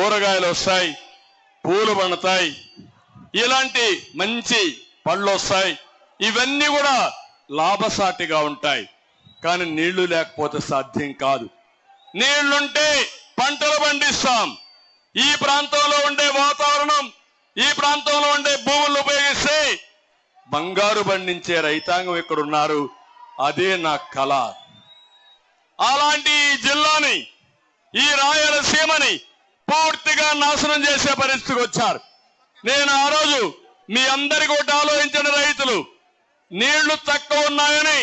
కూరగాయలు వస్తాయి, పూలు పండుతాయి, ఇలాంటి మంచి పళ్ళు వస్తాయి. ఇవన్నీ కూడా లాభసాటిగా ఉంటాయి. కానీ నీళ్లు లేకపోతే సాధ్యం కాదు. నీళ్లుంటే పంటలు పండిస్తాం. ఈ ప్రాంతంలో ఉండే వాతావరణం, ఈ ప్రాంతంలో ఉండే భూములు ఉపయోగిస్తే బంగారు పండించే రైతాంగం ఇక్కడ ఉన్నారు. అదే నా కళ. అలాంటి ఈ జిల్లాని, ఈ రాయలసీమని పూర్తిగా నాశనం చేసే పరిస్థితికి వచ్చారు. నేను ఆ రోజు మీ అందరికీ ఒకటి ఆలోచించిన రైతులు, నీళ్లు తక్కువ ఉన్నాయని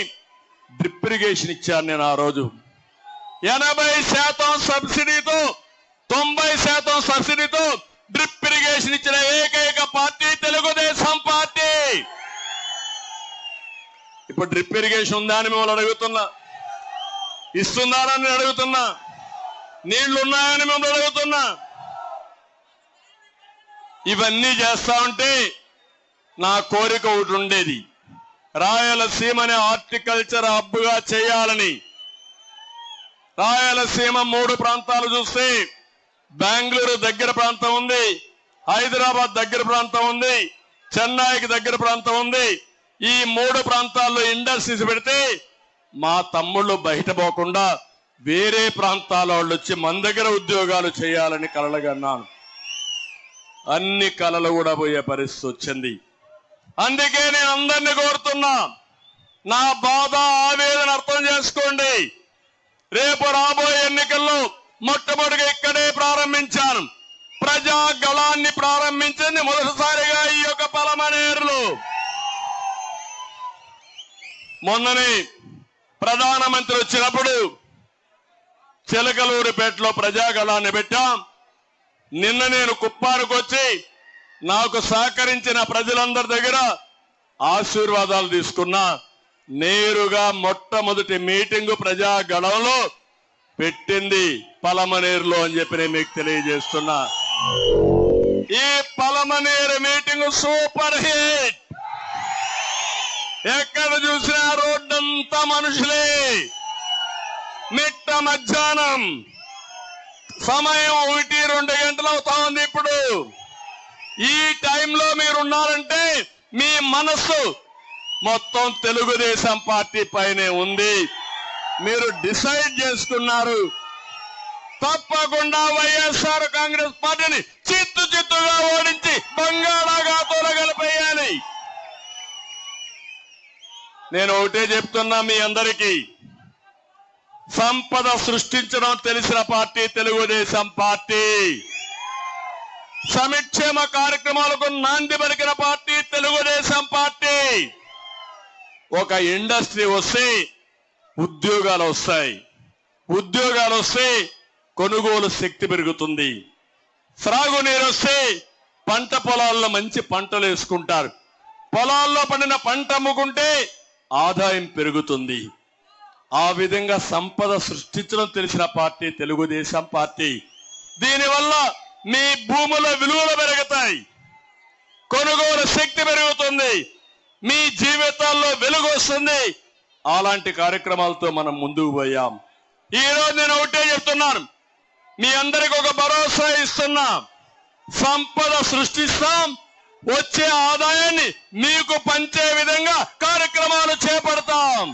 డ్రిప్ ఇరిగేషన్ ఇచ్చాను. నేను ఆ రోజు 80% సబ్సిడీతో, 90% సబ్సిడీతో డ్రిప్ ఇరిగేషన్ ఇచ్చిన ఏకైక పార్టీ తెలుగుదేశం పార్టీ. ఇప్పుడు డ్రిప్ ఇరిగేషన్ ఉందా అని మిమ్మల్ని అడుగుతున్నా, ఇస్తున్నారని అడుగుతున్నా, నీళ్లు ఉన్నాయని మిమ్మల్ని అడుగుతున్నా. ఇవన్నీ చేస్తా ఉంటే నా కోరిక ఒకటి ఉండేది, రాయలసీమని హార్టికల్చర్ హబ్గా చేయాలని. రాయలసీమ 3 ప్రాంతాలు చూస్తే బెంగళూరు దగ్గర ప్రాంతం ఉంది, హైదరాబాద్ దగ్గర ప్రాంతం ఉంది, చెన్నైకి దగ్గర ప్రాంతం ఉంది. ఈ 3 ప్రాంతాల్లో ఇండస్ట్రీస్ పెడితే మా తమ్ముళ్ళు బయట పోకుండా వేరే ప్రాంతాల వాళ్ళు వచ్చి మన దగ్గర ఉద్యోగాలు చేయాలని కలలుగన్నాను. అన్ని కలలు కూడా పోయే పరిస్థితి వచ్చింది. అందుకే నేను అందరినీ కోరుతున్నా, నా బాధ ఆవేదన అర్థం చేసుకోండి. రేపు రాబోయే ఎన్నికల్లో మొట్టమొదటిగా ఇక్కడే ప్రారంభించాను. ప్రజా గళాన్ని ప్రారంభించింది మొదటిసారిగా ఈ యొక్క పలమనేరులో. మొన్ననే ప్రధానమంత్రి వచ్చినప్పుడు చిలకలూరిపేటలో ప్రజాగళాన్ని పెట్టాం. నిన్న నేను కుప్పానికి వచ్చి నాకు సహకరించిన ప్రజలందరి దగ్గర ఆశీర్వాదాలు తీసుకున్నా. నేరుగా మొట్టమొదటి మీటింగు ప్రజాగళంలో పెట్టింది పలమనేరులో అని చెప్పి నేను మీకు తెలియజేస్తున్నా. ఈ పలమనేరు మీటింగ్ సూపర్ హిట్. ఎక్కడ చూసినా రోడ్డంతా మనుషులే. మిట్ట మధ్యాహ్నం సమయం 1-2 గంటలు అవుతా ఉంది. ఇప్పుడు ఈ టైంలో మీరున్నారంటే మీ మనస్సు మొత్తం తెలుగుదేశం పార్టీ పైనే ఉంది. మీరు డిసైడ్ చేసుకున్నారు, తప్పకుండా వైఎస్ఆర్ కాంగ్రెస్ పార్టీని చిత్తుగా ఓడించి బంగాళాఖాతంలో కలిపేయాలి. నేను ఒకటే చెప్తున్నా మీ అందరికీ, సంపద సృష్టించడం తెలిసిన పార్టీ తెలుగుదేశం పార్టీ. సంక్షేమ కార్యక్రమాలకు నాంది పలికిన పార్టీ తెలుగుదేశం పార్టీ. ఒక ఇండస్ట్రీ వస్తే ఉద్యోగాలు వస్తాయి, ఉద్యోగాలు వస్తే కొనుగోలు శక్తి పెరుగుతుంది, త్రాగునీరు వస్తే పంట పొలాల్లో మంచి పంటలు వేసుకుంటారు, పొలాల్లో పండిన పంట అమ్ముకుంటే ఆదాయం పెరుగుతుంది. ఆ విధంగా సంపద సృష్టించడం తెలిసిన పార్టీ తెలుగుదేశం పార్టీ. దీనివల్ల మీ భూముల విలువలు పెరుగుతాయి, కొనుగోలు శక్తి పెరుగుతుంది, మీ జీవితాల్లో వెలుగు వస్తుంది. అలాంటి కార్యక్రమాలతో మనం ముందుకు పోయాం. ఈ రోజు నేను ఒకటే చెప్తున్నాను, మీ అందరికి ఒక భరోసా ఇస్తున్నా. సంపద సృష్టిస్తాం, వచ్చే ఆదాయాన్ని మీకు పంచే విధంగా కార్యక్రమాలు చేపడతాం.